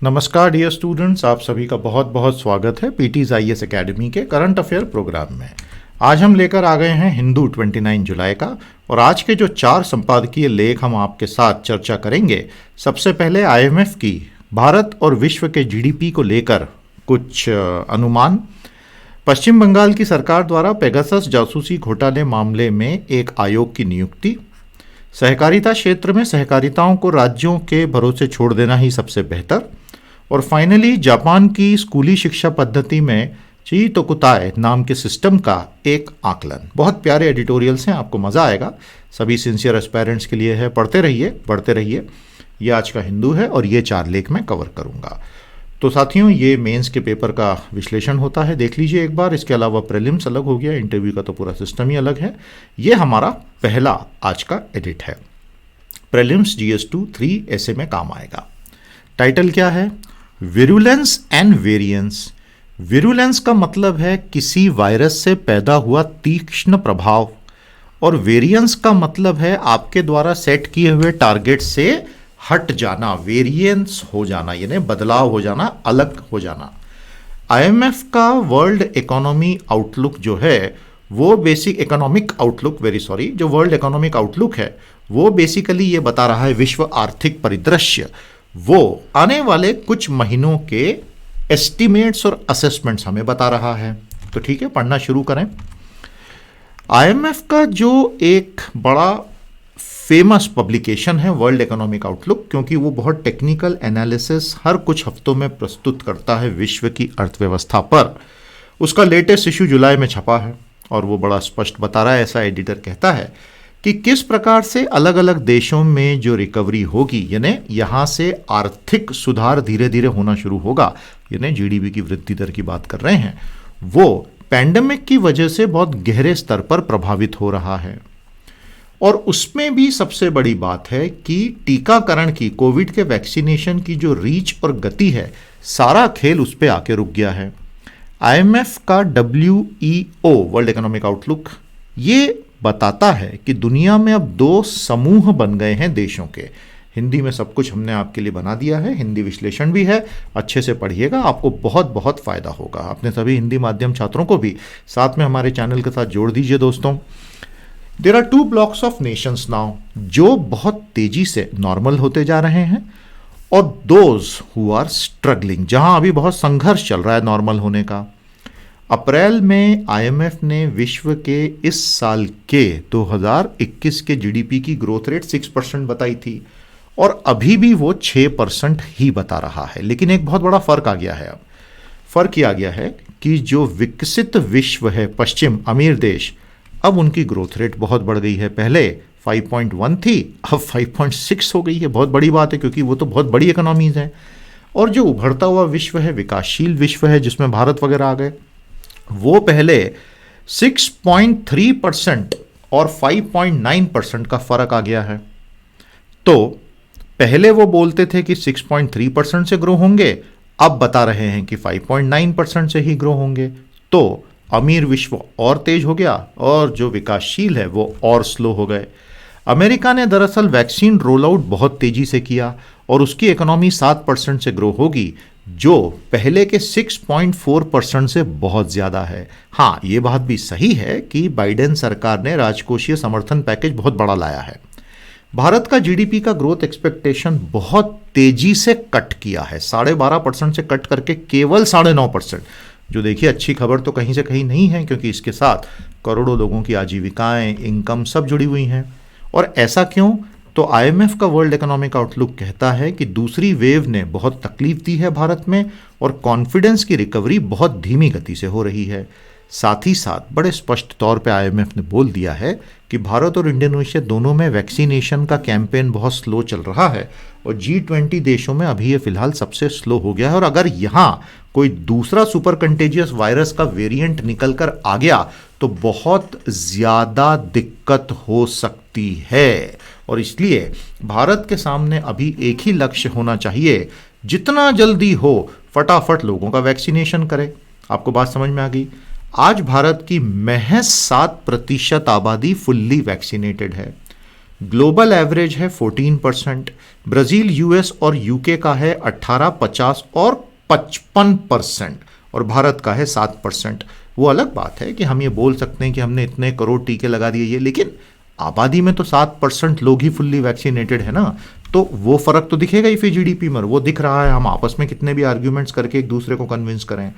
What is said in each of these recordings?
नमस्कार dear students, आप सभी का बहुत बहुत स्वागत है पीटीज आईएएस एकेडमी के करंट अफेयर प्रोग्राम में। आज हम लेकर आ गए हैं हिंदू 29 जुलाई का, और आज के जो 4 संपादकीय लेख हम आपके साथ चर्चा करेंगे। सबसे पहले आईएमएफ की भारत और विश्व के जीडीपी को लेकर कुछ अनुमान। पश्चिम बंगाल की सरकार द्वारा पेगासस जासूसी घोटाले मामले में एक आयोग की नियुक्ति। सहकारिता क्षेत्र में सहकारिताओं को राज्यों के भरोसे छोड़ देना ही सबसे बेहतर। और फाइनली जापान की स्कूली शिक्षा पद्धति में चीतोकुताई नाम के सिस्टम का एक आकलन। बहुत प्यारे एडिटोरियल्स हैं, आपको मज़ा आएगा। सभी सिंसियर एस्पायरेंट्स के लिए है, पढ़ते रहिए बढ़ते रहिए। ये आज का हिंदू है और ये 4 लेख मैं कवर करूंगा। तो साथियों, ये मेंस के पेपर का विश्लेषण होता है, देख लीजिए एक बार। इसके अलावा प्रीलिम्स अलग हो गया, इंटरव्यू का तो पूरा सिस्टम ही अलग है। ये हमारा पहला आज का एडिट है। प्रीलिम्स GS2 3 ऐसे में काम आएगा। टाइटल क्या है? Virulence and variance. विरुलेंस का मतलब है किसी वायरस से पैदा हुआ तीक्ष्ण प्रभाव, और वेरिएंस का मतलब है आपके द्वारा सेट किए हुए टारगेट से हट जाना, वेरिएंस हो जाना, यानी बदलाव हो जाना, अलग हो जाना। आईएमएफ का वर्ल्ड इकोनॉमी आउटलुक जो है वो बेसिक इकोनॉमिक आउटलुक जो वर्ल्ड इकोनॉमिक आउटलुक है वो बेसिकली ये बता रहा है विश्व आर्थिक परिदृश्य, वो आने वाले कुछ महीनों के एस्टिमेट्स और असेसमेंट्स हमें बता रहा है। तो ठीक है, पढ़ना शुरू करें। आईएमएफ का जो एक बड़ा फेमस पब्लिकेशन है वर्ल्ड इकोनॉमिक आउटलुक, क्योंकि वो बहुत टेक्निकल एनालिसिस हर कुछ हफ्तों में प्रस्तुत करता है विश्व की अर्थव्यवस्था पर। उसका लेटेस्ट इशू जुलाई में छपा है और वो बड़ा स्पष्ट बता रहा है, ऐसा एडिटर कहता है, कि किस प्रकार से अलग अलग देशों में जो रिकवरी होगी, यानी यहाँ से आर्थिक सुधार धीरे धीरे होना शुरू होगा, यानी जीडीपी की वृद्धि दर की बात कर रहे हैं, वो पैंडेमिक की वजह से बहुत गहरे स्तर पर प्रभावित हो रहा है। और उसमें भी सबसे बड़ी बात है कि टीकाकरण की, कोविड के वैक्सीनेशन की जो रीच और गति है, सारा खेल उस पर आके रुक गया है। आईएमएफ का WEO वर्ल्ड इकोनॉमिक आउटलुक ये बताता है कि दुनिया में अब 2 समूह बन गए हैं देशों के। हिंदी में सब कुछ हमने आपके लिए बना दिया है, हिंदी विश्लेषण भी है, अच्छे से पढ़िएगा, आपको बहुत बहुत फायदा होगा। अपने सभी हिंदी माध्यम छात्रों को भी साथ में हमारे चैनल के साथ जोड़ दीजिए दोस्तों। There are 2 blocks of nations now, जो बहुत तेजी से नॉर्मल होते जा रहे हैं, और दोज हु आर स्ट्रगलिंग, जहां अभी बहुत संघर्ष चल रहा है नॉर्मल होने का। अप्रैल में आईएमएफ ने विश्व के इस साल के 2021 के जीडीपी की ग्रोथ रेट 6% बताई थी, और अभी भी वो 6% ही बता रहा है। लेकिन एक बहुत बड़ा फर्क आ गया है। अब फर्क यह आ गया है कि जो विकसित विश्व है, पश्चिम अमीर देश, अब उनकी ग्रोथ रेट बहुत बढ़ गई है। पहले 5.1 थी, अब 5.6 हो गई है। बहुत बड़ी बात है, क्योंकि वो तो बहुत बड़ी इकोनॉमीज हैं। और जो उभरता हुआ विश्व है, विकासशील विश्व है, जिसमें भारत वगैरह आ गए, वो पहले 6.3% और 5.9% का फर्क आ गया है। तो पहले वो बोलते थे कि 6.3% से ग्रो होंगे, अब बता रहे हैं कि 5.9% से ही ग्रो होंगे। तो अमीर विश्व और तेज हो गया, और जो विकासशील है वो और स्लो हो गए। अमेरिका ने दरअसल वैक्सीन रोल आउट बहुत तेजी से किया, और उसकी इकोनॉमी 7% से ग्रो होगी, जो पहले के 6.4% से बहुत ज़्यादा है। हाँ, ये बात भी सही है कि बाइडेन सरकार ने राजकोषीय समर्थन पैकेज बहुत बड़ा लाया है। भारत का जीडीपी का ग्रोथ एक्सपेक्टेशन बहुत तेजी से कट किया है, 12.5% से कट करके केवल 9.5%, जो देखिए अच्छी खबर तो कहीं से कहीं नहीं है, क्योंकि इसके साथ करोड़ों लोगों की आजीविकाएं, इनकम सब जुड़ी हुई हैं। और ऐसा क्यों? तो आईएमएफ का वर्ल्ड इकोनॉमिक आउटलुक कहता है कि दूसरी वेव ने बहुत तकलीफ दी है भारत में, और कॉन्फिडेंस की रिकवरी बहुत धीमी गति से हो रही है। साथ ही साथ बड़े स्पष्ट तौर पे आईएमएफ ने बोल दिया है कि भारत और इंडोनेशिया दोनों में वैक्सीनेशन का कैंपेन बहुत स्लो चल रहा है, और G20 देशों में अभी ये फिलहाल सबसे स्लो हो गया है। और अगर यहाँ कोई दूसरा सुपर कंटेजियस वायरस का वेरिएंट निकल कर आ गया तो बहुत ज़्यादा दिक्कत हो सकती है। और इसलिए भारत के सामने अभी एक ही लक्ष्य होना चाहिए, जितना जल्दी हो फटाफट लोगों का वैक्सीनेशन करें। आपको बात समझ में आ गई? आज भारत की महज 7% आबादी फुल्ली वैक्सीनेटेड है। ग्लोबल एवरेज है 14%, ब्राज़ील, यूएस और यूके का है 18, 50 और 55%, और भारत का है 7%। वो अलग बात है कि हम ये बोल सकते हैं कि हमने इतने करोड़ टीके लगा दिए ये, लेकिन आबादी में तो 7% लोग ही फुल्ली वैक्सीनेटेड है ना, तो वो फर्क तो दिखेगा ही फिर जीडीपी में, वो दिख रहा है। हम आपस में कितने भी आर्ग्यूमेंट्स करके एक दूसरे को कन्विंस करें।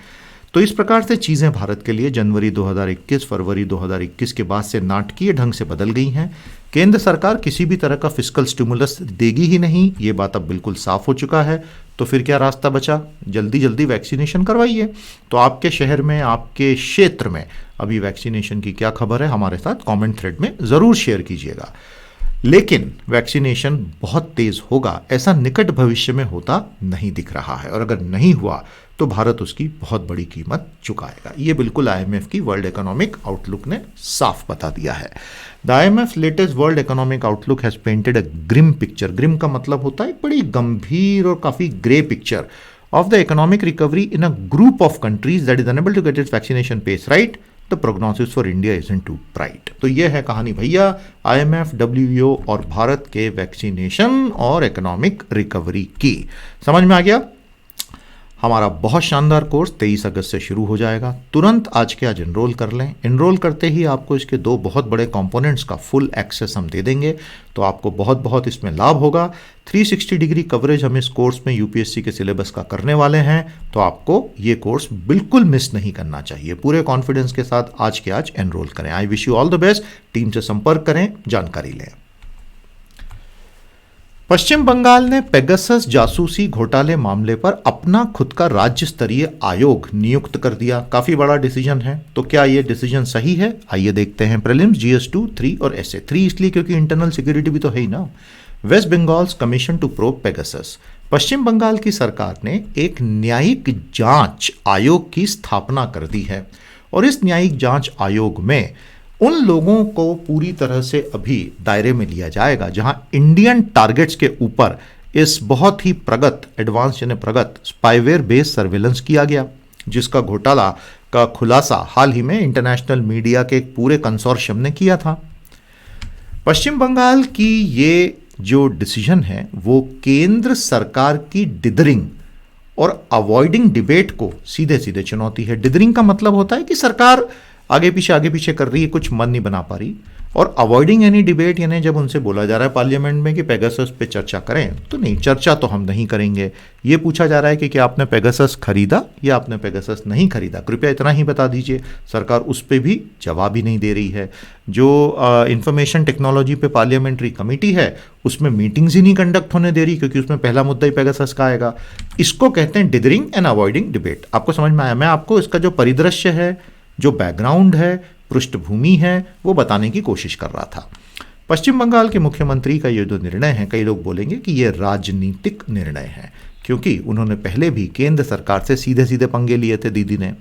तो इस प्रकार से चीज़ें भारत के लिए जनवरी 2021, फरवरी 2021 के बाद से नाटकीय ढंग से बदल गई हैं। केंद्र सरकार किसी भी तरह का फिस्कल स्टिमुलस देगी ही नहीं, ये बात अब बिल्कुल साफ हो चुका है। तो फिर क्या रास्ता बचा? जल्दी जल्दी वैक्सीनेशन करवाइए। तो आपके शहर में, आपके क्षेत्र में अभी वैक्सीनेशन की क्या खबर है, हमारे साथ कमेंट थ्रेड में ज़रूर शेयर कीजिएगा। लेकिन वैक्सीनेशन बहुत तेज़ होगा ऐसा निकट भविष्य में होता नहीं दिख रहा है, और अगर नहीं हुआ तो भारत उसकी बहुत बड़ी कीमत चुकाएगा। ये बिल्कुल आईएमएफ की वर्ल्ड इकोनॉमिक आउटलुक ने साफ बता दिया है। The IMF latest world economic outlook has painted a grim picture. Grim का मतलब होता है एक बड़ी गंभीर और काफ़ी grey picture of the economic recovery in a group of countries that is unable to get its vaccination pace right. The prognosis for India isn't too bright. तो ये है कहानी भैया आईएमएफ, डब्ल्यूईओ और भारत के वैक्सीनेशन और इकोनॉमिक रिकवरी की। समझ में आ गया? हमारा बहुत शानदार कोर्स 23 अगस्त से शुरू हो जाएगा। तुरंत आज के आज एनरोल कर लें। एनरोल करते ही आपको इसके 2 बहुत बड़े कंपोनेंट्स का फुल एक्सेस हम दे देंगे, तो आपको बहुत बहुत इसमें लाभ होगा। 360 डिग्री कवरेज हम इस कोर्स में यूपीएससी के सिलेबस का करने वाले हैं, तो आपको ये कोर्स बिल्कुल मिस नहीं करना चाहिए। पूरे कॉन्फिडेंस के साथ आज के आज एनरोल करें। I wish you all the best. Team से संपर्क करें, जानकारी लें। पश्चिम बंगाल ने पेगासस जासूसी घोटाले मामले पर अपना खुद का राज्य स्तरीय आयोग नियुक्त कर दिया। काफी बड़ा डिसीजन है, तो क्या यह डिसीजन सही है? आइए देखते हैं। प्रीलिम्स, जीएस2, 3 और एसए। 3 इसलिए क्योंकि इंटरनल सिक्योरिटी भी तो है ही ना। West Bengal's commission to probe Pegasus. Paschim Bangal की सरकार ने एक न्यायिक जांच आयोग की स्थापना कर दी है, और इस न्यायिक जांच आयोग में उन लोगों को पूरी तरह से अभी दायरे में लिया जाएगा जहां इंडियन टारगेट्स के ऊपर इस बहुत ही एडवांस यानी प्रगत स्पाईवेयर बेस्ड सर्वेलेंस किया गया, जिसका घोटाला का खुलासा हाल ही में इंटरनेशनल मीडिया के एक पूरे कंसोर्शियम ने किया था। पश्चिम बंगाल की ये जो डिसीजन है वो केंद्र सरकार की डिदरिंग और अवॉइडिंग डिबेट को सीधे सीधे चुनौती है। डिदरिंग का मतलब होता है कि सरकार आगे पीछे कर रही है, कुछ मन नहीं बना पा रही, और अवॉइडिंग एनी डिबेट यानी जब उनसे बोला जा रहा है पार्लियामेंट में कि पेगासस पे चर्चा करें, तो नहीं, चर्चा तो हम नहीं करेंगे। ये पूछा जा रहा है कि क्या आपने पेगासस खरीदा या आपने पेगासस नहीं खरीदा, कृपया इतना ही बता दीजिए। सरकार उस पर भी जवाब ही नहीं दे रही है। जो इंफॉर्मेशन टेक्नोलॉजी पे पार्लियामेंट्री कमेटी है उसमें मीटिंग्स ही नहीं कंडक्ट होने दे रही, क्योंकि उसमें पहला मुद्दा ही पेगासस का आएगा। इसको कहते हैं डिदरिंग एंड अवॉइडिंग डिबेट। आपको समझ में आया? मैं आपको इसका जो परिदृश्य है, जो बैकग्राउंड है, पृष्ठभूमि है, वो बताने की कोशिश कर रहा था। पश्चिम बंगाल के मुख्यमंत्री का ये जो निर्णय है, कई लोग बोलेंगे कि ये राजनीतिक निर्णय है, क्योंकि उन्होंने पहले भी केंद्र सरकार से सीधे सीधे पंगे लिए थे दीदी ने।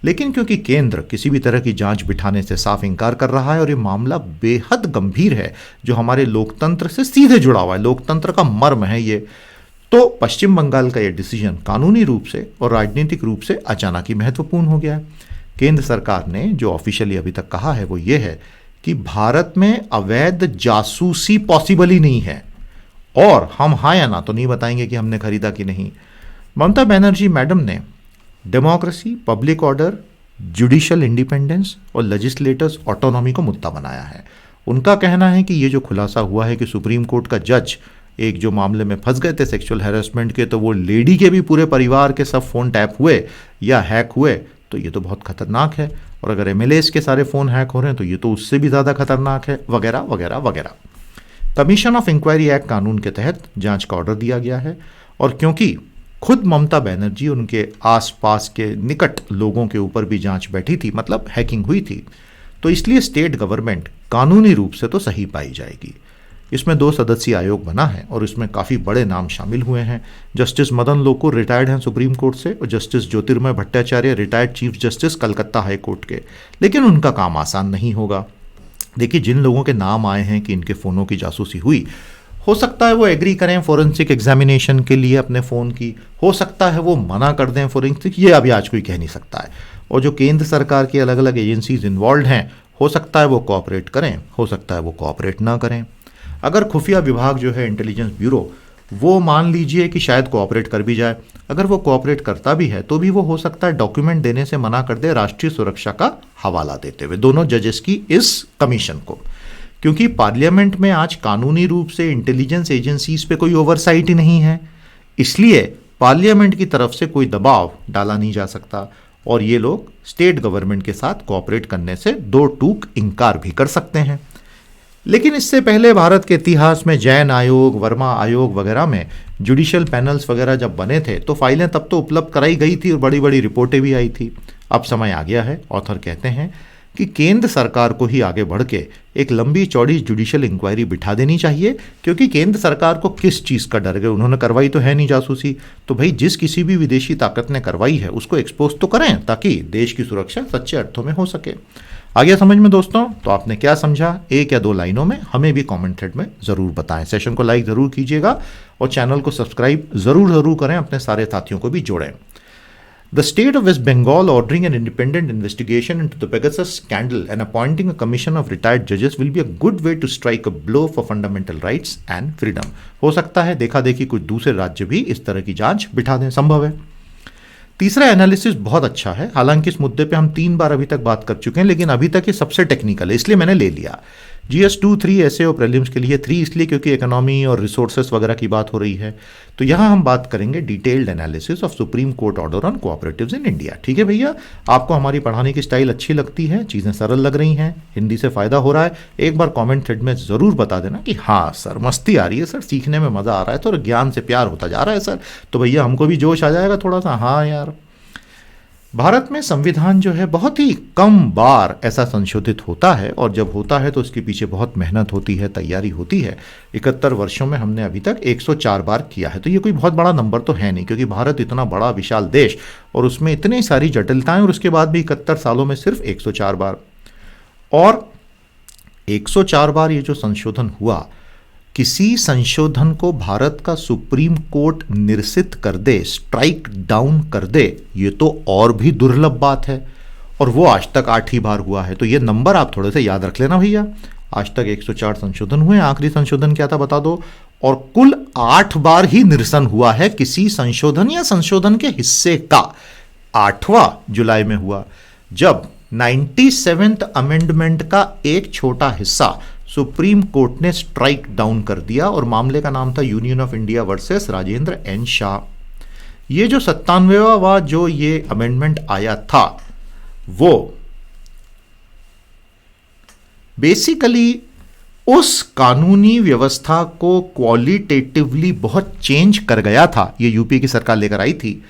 लेकिन क्योंकि केंद्र किसी भी तरह की जांच बिठाने से साफ इनकार कर रहा है, और ये मामला बेहद गंभीर है जो हमारे लोकतंत्र से सीधे जुड़ा हुआ है, लोकतंत्र का मर्म है ये, तो पश्चिम बंगाल का ये डिसीजन कानूनी रूप से और राजनीतिक रूप से अचानक ही महत्वपूर्ण हो गया है। केंद्र सरकार ने जो ऑफिशियली अभी तक कहा है वो ये है कि भारत में अवैध जासूसी पॉसिबल ही नहीं है, और हम हाँ या ना तो नहीं बताएंगे कि हमने खरीदा कि नहीं। ममता बनर्जी मैडम ने democracy, public order, judicial independence और लेजिस्लेटर्स ऑटोनॉमी को मुद्दा बनाया है। उनका कहना है कि ये जो खुलासा हुआ है कि सुप्रीम कोर्ट का जज एक जो मामले में फंस गए थे सेक्सुअल हैरेसमेंट के, तो वो लेडी के भी पूरे परिवार के सब फ़ोन टैप हुए या हैक हुए, तो ये तो बहुत खतरनाक है। और अगर एमएलएस के सारे फ़ोन हैक हो रहे हैं तो ये तो उससे भी ज़्यादा खतरनाक है, वगैरह वगैरह वगैरह। कमीशन ऑफ इंक्वायरी एक्ट कानून के तहत जांच का ऑर्डर दिया गया है, और क्योंकि खुद ममता बनर्जी उनके आसपास के निकट लोगों के ऊपर भी जांच बैठी थी, मतलब हैकिंग हुई थी, तो इसलिए स्टेट गवर्नमेंट कानूनी रूप से तो सही पाई जाएगी। इसमें 2 सदस्यीय आयोग बना है और इसमें काफ़ी बड़े नाम शामिल हुए हैं। जस्टिस मदन लोकुर रिटायर्ड हैं सुप्रीम कोर्ट से, और Justice Jyotirmay Bhattacharya retired Chief Justice Calcutta High Court के। लेकिन उनका काम आसान नहीं होगा। देखिए, जिन लोगों के नाम आए हैं कि इनके फ़ोनों की जासूसी हुई, हो सकता है वो एग्री करें फोरेंसिक एग्जामिनेशन के लिए अपने फ़ोन की, हो सकता है वो मना कर दें फोरेंसिक, ये अभी आज कोई कह नहीं सकता है। और जो केंद्र सरकार की अलग अलग एजेंसीज इन्वॉल्व हैं, हो सकता है वो कोऑपरेट करें, हो सकता है वो कोऑपरेट ना करें। अगर खुफिया विभाग जो है इंटेलिजेंस ब्यूरो, वो मान लीजिए कि शायद कोऑपरेट कर भी जाए, अगर वो कोऑपरेट करता भी है तो भी वो हो सकता है डॉक्यूमेंट देने से मना कर दे राष्ट्रीय सुरक्षा का हवाला देते हुए, दोनों जजेस की इस कमीशन को। क्योंकि पार्लियामेंट में आज कानूनी रूप से इंटेलिजेंस एजेंसीज पे कोई ओवरसाइट ही नहीं है, इसलिए पार्लियामेंट की तरफ से कोई दबाव डाला नहीं जा सकता और ये लोग स्टेट गवर्नमेंट के साथ कोऑपरेट करने से दो टूक इनकार भी कर सकते हैं। लेकिन इससे पहले भारत के इतिहास में जैन आयोग, वर्मा आयोग वगैरह में जुडिशियल पैनल्स वगैरह जब बने थे तो फाइलें तब तो उपलब्ध कराई गई थी और बड़ी बड़ी रिपोर्टें भी आई थी। अब समय आ गया है, ऑथर कहते हैं कि केंद्र सरकार को ही आगे बढ़ के एक लंबी चौड़ी जुडिशियल इंक्वायरी बिठा देनी चाहिए, क्योंकि केंद्र सरकार को किस चीज़ का डर है, उन्होंने करवाई तो है नहीं जासूसी, तो भाई जिस किसी भी विदेशी ताकत ने करवाई है उसको एक्सपोज तो करें ताकि देश की सुरक्षा सच्चे अर्थों में हो सके। आ गया समझ में दोस्तों? तो आपने क्या समझा, एक या दो लाइनों में हमें भी कमेंट थ्रेड में ज़रूर बताएं। सेशन को लाइक ज़रूर कीजिएगा और चैनल को सब्सक्राइब ज़रूर करें, अपने सारे साथियों को भी जोड़ें। The state of West Bengal ordering an independent investigation into the Pegasus scandal and appointing a commission of retired judges will be a good way to strike a blow for fundamental rights and freedom. हो सकता है देखा देखी कुछ दूसरे राज्य भी इस तरह की जांच बिठा दें, संभव है। तीसरा एनालिसिस बहुत अच्छा है, हालांकि इस मुद्दे पे हम 3 बार अभी तक बात कर चुके हैं, लेकिन अभी तक ये सबसे टेक्निकल है इसलिए मैंने ले लिया। GS 2, 3 ऐसे और प्रीलिम्स के लिए 3 इसलिए क्योंकि इकोनॉमी और रिसोर्सेस वगैरह की बात हो रही है। तो यहाँ हम बात करेंगे detailed analysis of supreme court order on cooperatives in India. ठीक है भैया, आपको हमारी पढ़ाने की स्टाइल अच्छी लगती है, चीज़ें सरल लग रही हैं, हिंदी से फ़ायदा हो रहा है, एक बार कॉमेंट थ्रेड में ज़रूर बता देना कि हाँ सर मस्ती आ रही है सर, सीखने में मज़ा आ रहा है, तो ज्ञान से प्यार होता जा रहा है सर, तो भैया हमको भी जोश आ जाएगा थोड़ा सा। हाँ यार, भारत में संविधान जो है बहुत ही कम बार ऐसा संशोधित होता है और जब होता है तो उसके पीछे बहुत मेहनत होती है, तैयारी होती है। 71 वर्षों में हमने अभी तक 104 बार किया है, तो ये कोई बहुत बड़ा नंबर तो है नहीं, क्योंकि भारत इतना बड़ा विशाल देश और उसमें इतनी सारी जटिलताएं और उसके बाद भी 71 सालों में सिर्फ 104 बार। और 104 बार ये जो संशोधन हुआ, किसी संशोधन को भारत का सुप्रीम कोर्ट निरसित कर दे, स्ट्राइक डाउन कर दे, ये तो और भी दुर्लभ बात है और वो आज तक 8 ही बार हुआ है। तो ये नंबर आप थोड़े से याद रख लेना भैया। आज तक 104 संशोधन हुए, आखिरी संशोधन क्या था बता दो, और कुल 8 बार ही निरसन हुआ है किसी संशोधन या संशोधन के हिस्से का। 8वां जुलाई में हुआ जब 97th अमेंडमेंट का एक छोटा हिस्सा सुप्रीम कोर्ट ने स्ट्राइक डाउन कर दिया और मामले का नाम था union of India versus Rajendra N Shah. ये जो 97वां जो ये अमेंडमेंट आया था वो बेसिकली उस कानूनी व्यवस्था को क्वालिटेटिवली बहुत चेंज कर गया था। ये यूपी की सरकार लेकर आई थी,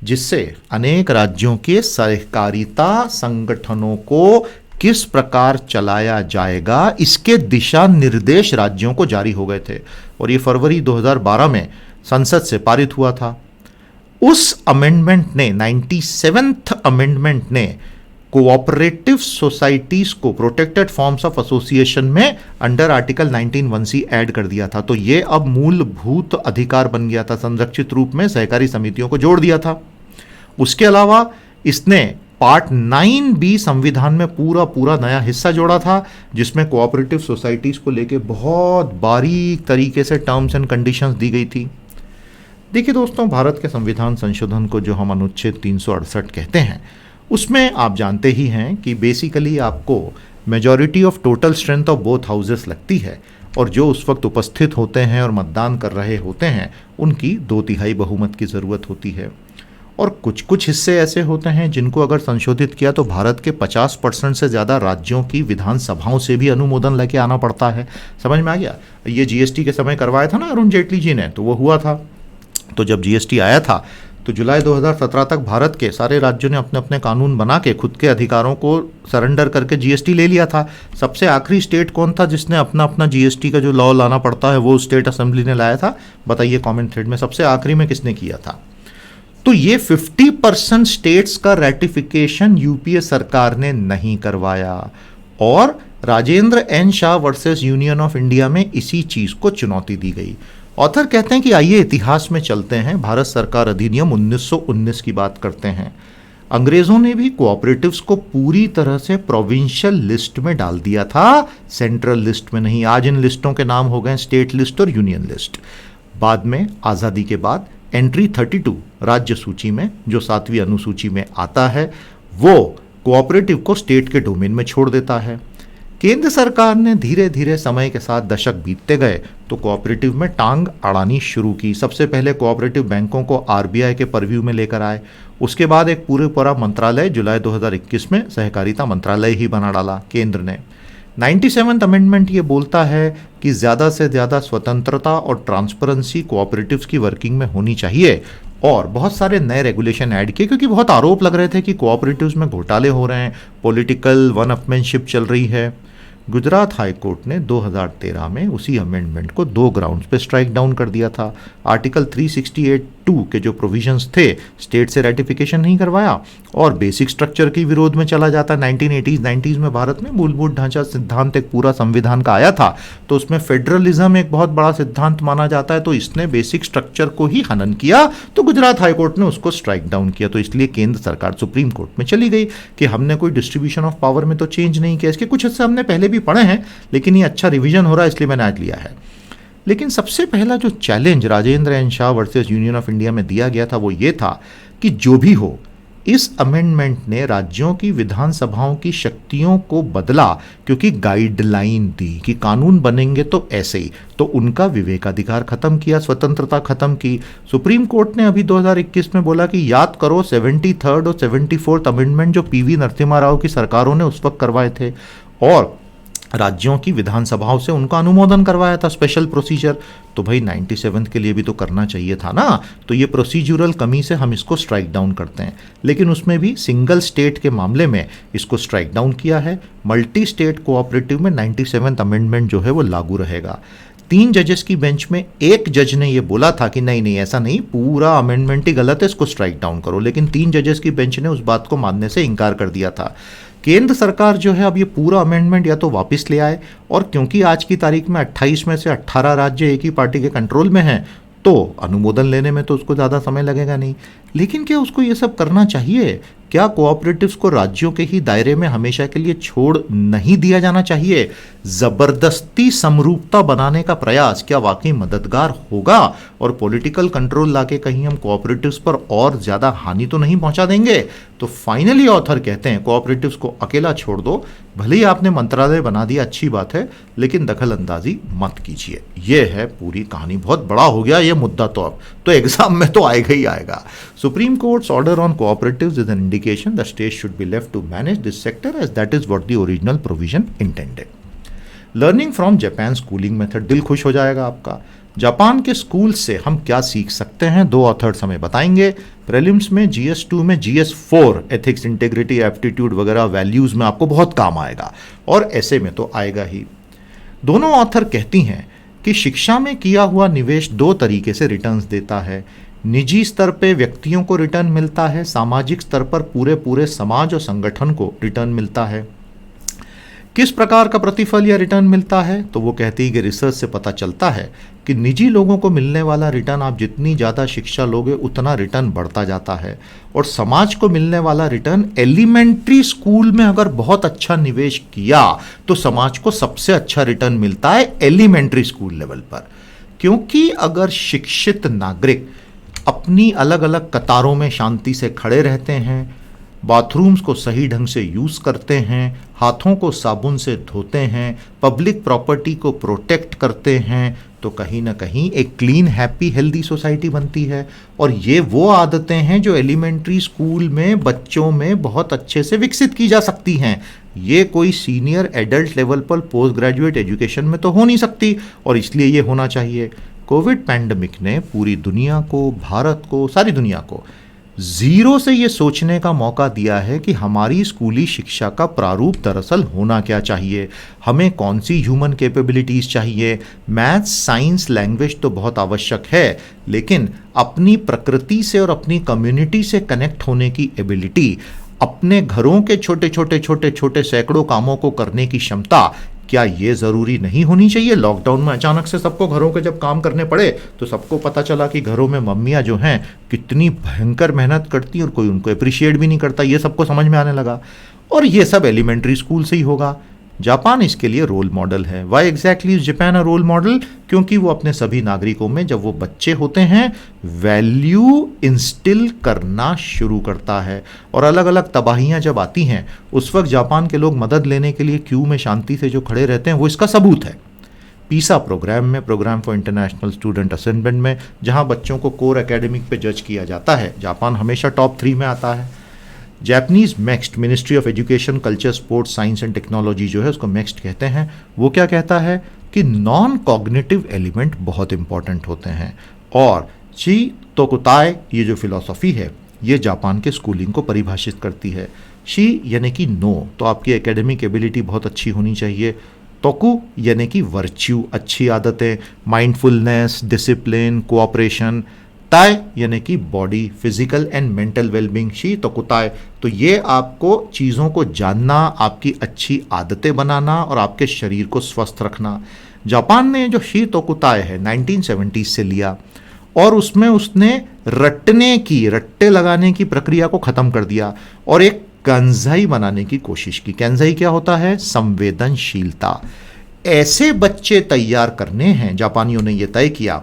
जिससे अनेक राज्यों के सहकारिता संगठनों को किस प्रकार चलाया जाएगा इसके दिशा निर्देश राज्यों को जारी हो गए थे और ये फरवरी 2012 में संसद से पारित हुआ था। उस अमेंडमेंट ने, 97th अमेंडमेंट ने कोऑपरेटिव सोसाइटीज को प्रोटेक्टेड फॉर्म्स ऑफ एसोसिएशन में अंडर आर्टिकल 19(1)(c) ऐड कर दिया था। तो ये अब मूलभूत अधिकार बन गया था, संरक्षित रूप में सहकारी समितियों को जोड़ दिया था। उसके अलावा इसने पार्ट 9B संविधान में पूरा नया हिस्सा जोड़ा था, जिसमें कोऑपरेटिव सोसाइटीज को लेके बहुत बारीक तरीके से टर्म्स एंड कंडीशंस दी गई थी। देखिए दोस्तों, भारत के संविधान संशोधन को जो हम अनुच्छेद 368 कहते हैं, उसमें आप जानते ही हैं कि बेसिकली आपको majority of total strength of both houses लगती है और जो उस वक्त उपस्थित होते हैं और मतदान कर रहे होते हैं उनकी 2/3 बहुमत की ज़रूरत होती है। और कुछ हिस्से ऐसे होते हैं जिनको अगर संशोधित किया तो भारत के 50% से ज़्यादा राज्यों की विधानसभाओं से भी अनुमोदन लेके आना पड़ता है। समझ में आ गया? ये GST के समय करवाया था ना अरुण जेटली जी ने, तो वो हुआ था। तो जब GST आया था तो जुलाई 2017 तक भारत के सारे राज्यों ने अपने अपने कानून बना के खुद के अधिकारों को सरेंडर करके GST ले लिया था। सबसे आखिरी स्टेट कौन था जिसने अपना GST का जो लॉ लाना पड़ता है वो स्टेट असेंबली ने लाया था? बताइए कमेंट थ्रेड में, सबसे आखिरी में किसने किया था? तो ये 50% स्टेट्स का रेटिफिकेशन यूपीए सरकार ने नहीं करवाया और Rajendra N Shah versus union of India में इसी चीज को चुनौती दी गई। ऑथर कहते हैं कि आइए इतिहास में चलते हैं, भारत सरकार अधिनियम 1919 की बात करते हैं। अंग्रेजों ने भी कोऑपरेटिव्स को पूरी तरह से प्रोविंशियल लिस्ट में डाल दिया था, सेंट्रल लिस्ट में नहीं। आज इन लिस्टों के नाम हो गए स्टेट लिस्ट और यूनियन लिस्ट। बाद में आज़ादी के बाद एंट्री 32 राज्य सूची में, जो 7वीं अनुसूची में आता है, वो कोऑपरेटिव को स्टेट के डोमेन में छोड़ देता है। केंद्र सरकार ने धीरे धीरे समय के साथ दशक बीतते गए तो कोऑपरेटिव में टांग अड़ानी शुरू की। सबसे पहले कोऑपरेटिव बैंकों को आरबीआई के परव्यू में लेकर आए। उसके बाद एक पूरा मंत्रालय जुलाई 2021 में सहकारिता मंत्रालय ही बना डाला केंद्र ने। 97th अमेंडमेंट ये बोलता है कि ज़्यादा से ज़्यादा स्वतंत्रता और ट्रांसपेरेंसी कोऑपरेटिव्स की वर्किंग में होनी चाहिए, और बहुत सारे नए रेगुलेशन ऐड किए क्योंकि बहुत आरोप लग रहे थे कि कोऑपरेटिव्स में घोटाले हो रहे हैं, पॉलिटिकल वन अपमैनशिप चल रही है। गुजरात हाई कोर्ट ने 2013 में उसी अमेंडमेंट को 2 ग्राउंड्स पे स्ट्राइक डाउन कर दिया था। आर्टिकल 368(2) के जो प्रोविजंस थे, स्टेट से रेटिफिकेशन नहीं करवाया और बेसिक स्ट्रक्चर के विरोध में चला जाता। 1980s 90s में भारत में मूलभूत ढांचा सिद्धांत एक पूरा संविधान का आया था, तो उसमें फेडरलिज्म एक बहुत बड़ा सिद्धांत माना जाता है, तो इसने बेसिक स्ट्रक्चर को ही हनन किया, तो गुजरात हाई कोर्ट ने उसको स्ट्राइक डाउन किया। तो इसलिए केंद्र सरकार सुप्रीम कोर्ट में चली गई कि हमने कोई डिस्ट्रीब्यूशन ऑफ पावर में तो चेंज नहीं किया। इसके कुछ हिस्से हमने पहले भी पढ़े हैं, लेकिन ये अच्छा रिवीजन हो रहा है इसलिए मैंने आज लिया है। लेकिन सबसे पहला जो challenge Rajendra N Shah versus union of India में दिया गया था वो ये था कि जो भी हो, इस अमेंडमेंट ने राज्यों की विधानसभाओं की शक्तियों को बदला, क्योंकि गाइडलाइन दी कि कानून बनेंगे तो ऐसे ही, तो उनका विवेकाधिकार खत्म किया, स्वतंत्रता खत्म की। सुप्रीम कोर्ट ने अभी 2021 में बोला कि याद करो 73rd और 74th अमेंडमेंट जो पीवी नरसिम्हा राव की सरकारों ने उस वक्त करवाए थे, और राज्यों की विधानसभाओं से उनका अनुमोदन करवाया था, स्पेशल प्रोसीजर। तो भाई 97 के लिए भी तो करना चाहिए था ना। तो ये प्रोसीजरल कमी से हम इसको स्ट्राइक डाउन करते हैं, लेकिन उसमें भी सिंगल स्टेट के मामले में इसको स्ट्राइक डाउन किया है। मल्टी स्टेट कोऑपरेटिव में 97th अमेंडमेंट जो है वो लागू रहेगा। 3 जजेस की बेंच में एक जज ने ये बोला था कि नहीं ऐसा नहीं, पूरा अमेंडमेंट ही गलत है, इसको स्ट्राइक डाउन करो, लेकिन 3 जजेस की बेंच ने उस बात को मानने से इनकार कर दिया था। केंद्र सरकार जो है अब ये पूरा अमेंडमेंट या तो वापस ले आए, और क्योंकि आज की तारीख में 28 में से 18 राज्य एक ही पार्टी के कंट्रोल में हैं, तो अनुमोदन लेने में तो उसको ज़्यादा समय लगेगा नहीं। लेकिन क्या उसको ये सब करना चाहिए? क्या कोऑपरेटिव्स को राज्यों के ही दायरे में हमेशा के लिए छोड़ नहीं दिया जाना चाहिए? जबरदस्ती समरूपता बनाने का प्रयास क्या वाकई मददगार होगा, और पॉलिटिकल कंट्रोल लाके कहीं हम कोऑपरेटिव्स पर और ज़्यादा हानि तो नहीं पहुंचा देंगे? तो फाइनली ऑथर कहते हैं कोऑपरेटिव्स को अकेला छोड़ दो, भले ही आपने मंत्रालय बना दिया, अच्छी बात है, लेकिन दखल अंदाजी मत कीजिए। ये है पूरी कहानी। बहुत बड़ा हो गया ये मुद्दा, अब तो एग्जाम में तो आएगा ही आएगा। Supreme court's order on cooperatives is an indication the state should be left to manage this sector as that is what the original provision intended. Learning from Japan schooling method, दिल खुश हो जाएगा आपका। जापान के school से हम क्या सीख सकते हैं, 2 ऑथर्स हमें बताएंगे। प्रीलिम्स में GS2 में GS4 एथिक्स, इंटेग्रिटी, एप्टीट्यूड वगैरह वैल्यूज में आपको बहुत काम आएगा, और ऐसे में तो आएगा ही। दोनों ऑथर कहती हैं कि शिक्षा में किया हुआ निवेश 2 तरीके से रिटर्न्स देता है। निजी स्तर पे व्यक्तियों को रिटर्न मिलता है, सामाजिक स्तर पर पूरे समाज और संगठन को रिटर्न मिलता है। किस प्रकार का प्रतिफल या रिटर्न मिलता है? तो वो कहती है कि रिसर्च से पता चलता है कि निजी लोगों को मिलने वाला रिटर्न, आप जितनी ज़्यादा शिक्षा लोगे उतना रिटर्न बढ़ता जाता है, और समाज को मिलने वाला रिटर्न, एलिमेंट्री स्कूल में अगर बहुत अच्छा निवेश किया तो समाज को सबसे अच्छा रिटर्न मिलता है एलिमेंट्री स्कूल लेवल पर। क्योंकि अगर शिक्षित नागरिक अपनी अलग अलग कतारों में शांति से खड़े रहते हैं, बाथरूम्स को सही ढंग से यूज़ करते हैं, हाथों को साबुन से धोते हैं, पब्लिक प्रॉपर्टी को प्रोटेक्ट करते हैं, तो कहीं ना कहीं एक क्लीन, हैप्पी, हेल्दी सोसाइटी बनती है। और ये वो आदतें हैं जो एलिमेंट्री स्कूल में बच्चों में बहुत अच्छे से विकसित की जा सकती हैं। ये कोई सीनियर एडल्ट लेवल पर पोस्ट ग्रेजुएट एजुकेशन में तो हो नहीं सकती, और इसलिए ये होना चाहिए। कोविड पैंडमिक ने पूरी दुनिया को, भारत को, सारी दुनिया को जीरो से ये सोचने का मौका दिया है कि हमारी स्कूली शिक्षा का प्रारूप दरअसल होना क्या चाहिए, हमें कौन सी ह्यूमन कैपेबिलिटीज़ चाहिए। मैथ्स, साइंस, लैंग्वेज तो बहुत आवश्यक है, लेकिन अपनी प्रकृति से और अपनी कम्युनिटी से कनेक्ट होने की एबिलिटी, अपने घरों के छोटे छोटे सैकड़ों कामों को करने की क्षमता, क्या ये ज़रूरी नहीं होनी चाहिए? लॉकडाउन में अचानक से सबको घरों के जब काम करने पड़े तो सबको पता चला कि घरों में मम्मियाँ जो हैं कितनी भयंकर मेहनत करती हैं और कोई उनको अप्रिशिएट भी नहीं करता, ये सबको समझ में आने लगा। और ये सब एलिमेंट्री स्कूल से ही होगा। जापान इसके लिए रोल मॉडल है। Why exactly is Japan a role model? क्योंकि वो अपने सभी नागरिकों में जब वो बच्चे होते हैं वैल्यू इंस्टिल करना शुरू करता है, और अलग अलग तबाहियां जब आती हैं उस वक्त जापान के लोग मदद लेने के लिए क्यू में शांति से जो खड़े रहते हैं, वो इसका सबूत है। पीसा प्रोग्राम में, program for international student assessment में, जहां बच्चों को कोर एकेडमिक पे जज किया जाता है, जापान हमेशा टॉप 3 में आता है। Japanese MEXT, Ministry of Education, Culture, Sports, Science and Technology जो है उसको मेक्स्ट कहते हैं, वो क्या कहता है कि नॉन कॉग्निटिव एलिमेंट बहुत इंपॉर्टेंट होते हैं। और ची तोकुताई, ये जो फिलॉसफी है, ये जापान के स्कूलिंग को परिभाषित करती है। शी यानी कि नो, तो आपकी एकेडमिक एबिलिटी बहुत अच्छी होनी चाहिए। तोकु यानी कि वर्च्यू, अच्छी आदतें, माइंडफुलनेस, डिसिप्लिन, कोऑपरेशन। ताय यानी कि body, physical and mental wellbeing. शी तोकुताय, तो ये आपको चीज़ों को जानना, आपकी अच्छी आदतें बनाना और आपके शरीर को स्वस्थ रखना। जापान ने जो शी तोकुताय है 1970s से लिया और उसमें उसने रट्टे लगाने की प्रक्रिया को ख़त्म कर दिया और एक कैंजाई बनाने की कोशिश की। कैंजाई क्या होता है? संवेदनशीलता। ऐसे बच्चे तैयार करने हैं, जापानियों ने यह तय किया,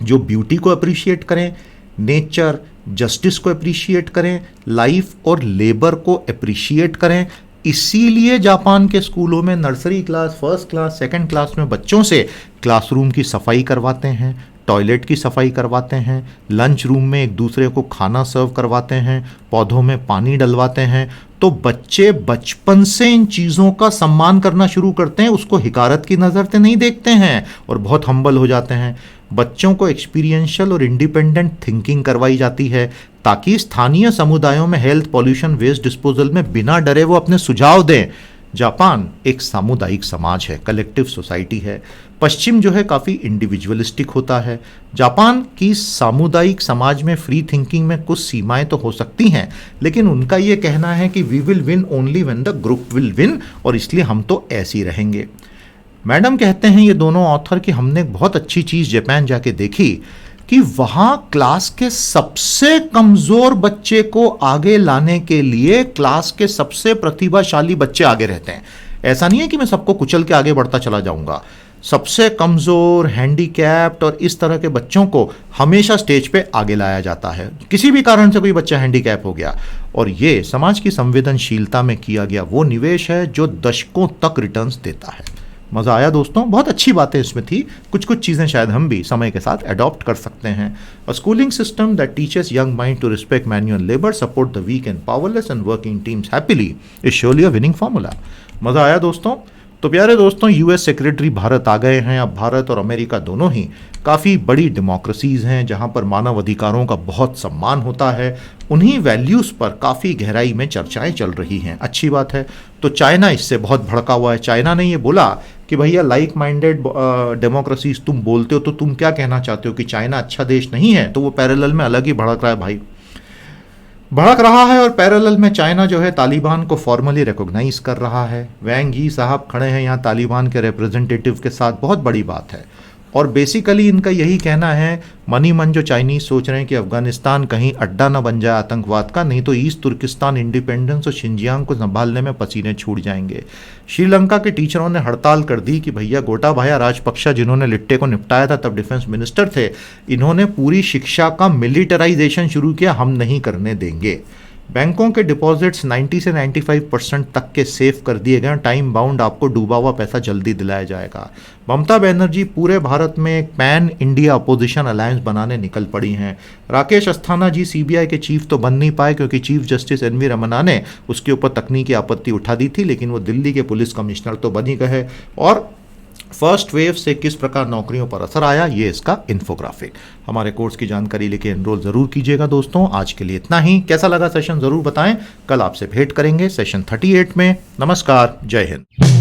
जो ब्यूटी को अप्रिशिएट करें, नेचर, जस्टिस को अप्रिशिएट करें, लाइफ और लेबर को अप्रिशिएट करें। इसीलिए जापान के स्कूलों में nursery class, first class, second class में बच्चों से क्लासरूम की सफाई करवाते हैं, टॉयलेट की सफाई करवाते हैं, लंच रूम में एक दूसरे को खाना सर्व करवाते हैं, पौधों में पानी डलवाते हैं। तो बच्चे बचपन से इन चीज़ों का सम्मान करना शुरू करते हैं, उसको हिकारत की नज़र से नहीं देखते हैं और बहुत हम्बल हो जाते हैं। बच्चों को एक्सपीरियंशियल और इंडिपेंडेंट थिंकिंग करवाई जाती है ताकि स्थानीय समुदायों में हेल्थ, पॉल्यूशन, वेस्ट डिस्पोजल में बिना डरे वो अपने सुझाव दें। जापान एक सामुदायिक समाज है, कलेक्टिव सोसाइटी है। पश्चिम जो है काफ़ी इंडिविजुअलिस्टिक होता है। जापान की सामुदायिक समाज में फ्री थिंकिंग में कुछ सीमाएं तो हो सकती हैं, लेकिन उनका ये कहना है कि we will win only when the group will win, और इसलिए हम तो ऐसे ही रहेंगे। मैडम कहते हैं ये दोनों ऑथर कि हमने एक बहुत अच्छी चीज़ जापान जाके देखी कि वहाँ क्लास के सबसे कमज़ोर बच्चे को आगे लाने के लिए क्लास के सबसे प्रतिभाशाली बच्चे आगे रहते हैं। ऐसा नहीं है कि मैं सबको कुचल के आगे बढ़ता चला जाऊंगा। सबसे कमज़ोर, हैंडीकैप्ड और इस तरह के बच्चों को हमेशा स्टेज पे आगे लाया जाता है। किसी भी कारण से कोई बच्चा हैंडीकैप हो गया, और ये समाज की संवेदनशीलता में किया गया वो निवेश है जो दशकों तक रिटर्न्स देता है। मज़ा आया दोस्तों, बहुत अच्छी बातें इसमें थी। कुछ कुछ चीज़ें शायद हम भी समय के साथ अडॉप्ट कर सकते हैं। A schooling system that teaches young mind to respect manual labour, support the weak and powerless and working teams happily is surely a winning formula. मज़ा आया दोस्तों। तो प्यारे दोस्तों, यूएस सेक्रेटरी भारत आ गए हैं। अब भारत और अमेरिका दोनों ही काफ़ी बड़ी डेमोक्रेसीज़ हैं जहां पर मानव अधिकारों का बहुत सम्मान होता है। उन्हीं वैल्यूज़ पर काफ़ी गहराई में चर्चाएं चल रही हैं। अच्छी बात है। तो चाइना इससे बहुत भड़का हुआ है। चाइना ने ये बोला कि भैया लाइक माइंडेड डेमोक्रेसीज तुम बोलते हो तो तुम क्या कहना चाहते हो कि चाइना अच्छा देश नहीं है? तो वो पैरेलल में अलग ही भड़क रहा है भाई, भड़क रहा है। और पैरेलल में चाइना जो है तालिबान को फॉर्मली रिकॉग्नाइज कर रहा है। वैंग यी साहब खड़े हैं यहाँ तालिबान के रिप्रेजेंटेटिव के साथ, बहुत बड़ी बात है। और बेसिकली इनका यही कहना है, मनी मन जो चाइनीज सोच रहे हैं कि अफगानिस्तान कहीं अड्डा ना बन जाए आतंकवाद का, नहीं तो ईस्ट तुर्किस्तान इंडिपेंडेंस और शिंजियांग को संभालने में पसीने छूट जाएंगे। श्रीलंका के टीचरों ने हड़ताल कर दी कि भैया गोटाबाया राजपक्षा जिन्होंने लिट्टे को निपटाया था तब डिफेंस मिनिस्टर थे, इन्होंने पूरी शिक्षा का मिलिटराइजेशन शुरू किया, हम नहीं करने देंगे। बैंकों के डिपॉजिट्स 90 से 95% तक के सेव कर दिए गए। टाइम बाउंड आपको डूबा हुआ पैसा जल्दी दिलाया जाएगा। ममता बनर्जी पूरे भारत में एक पैन इंडिया अपोजिशन अलायंस बनाने निकल पड़ी हैं। राकेश अस्थाना जी सीबीआई के चीफ तो बन नहीं पाए क्योंकि chief justice N V Ramana ने उसके ऊपर तकनीकी आपत्ति उठा दी थी, लेकिन वो दिल्ली के पुलिस कमिश्नर तो बन ही गए। और फर्स्ट वेव से किस प्रकार नौकरियों पर असर आया, ये इसका इन्फोग्राफिक। हमारे कोर्स की जानकारी लेके एनरोल जरूर कीजिएगा दोस्तों। आज के लिए इतना ही। कैसा लगा सेशन जरूर बताएं। कल आपसे भेंट करेंगे सेशन 38 में। नमस्कार, जय हिंद।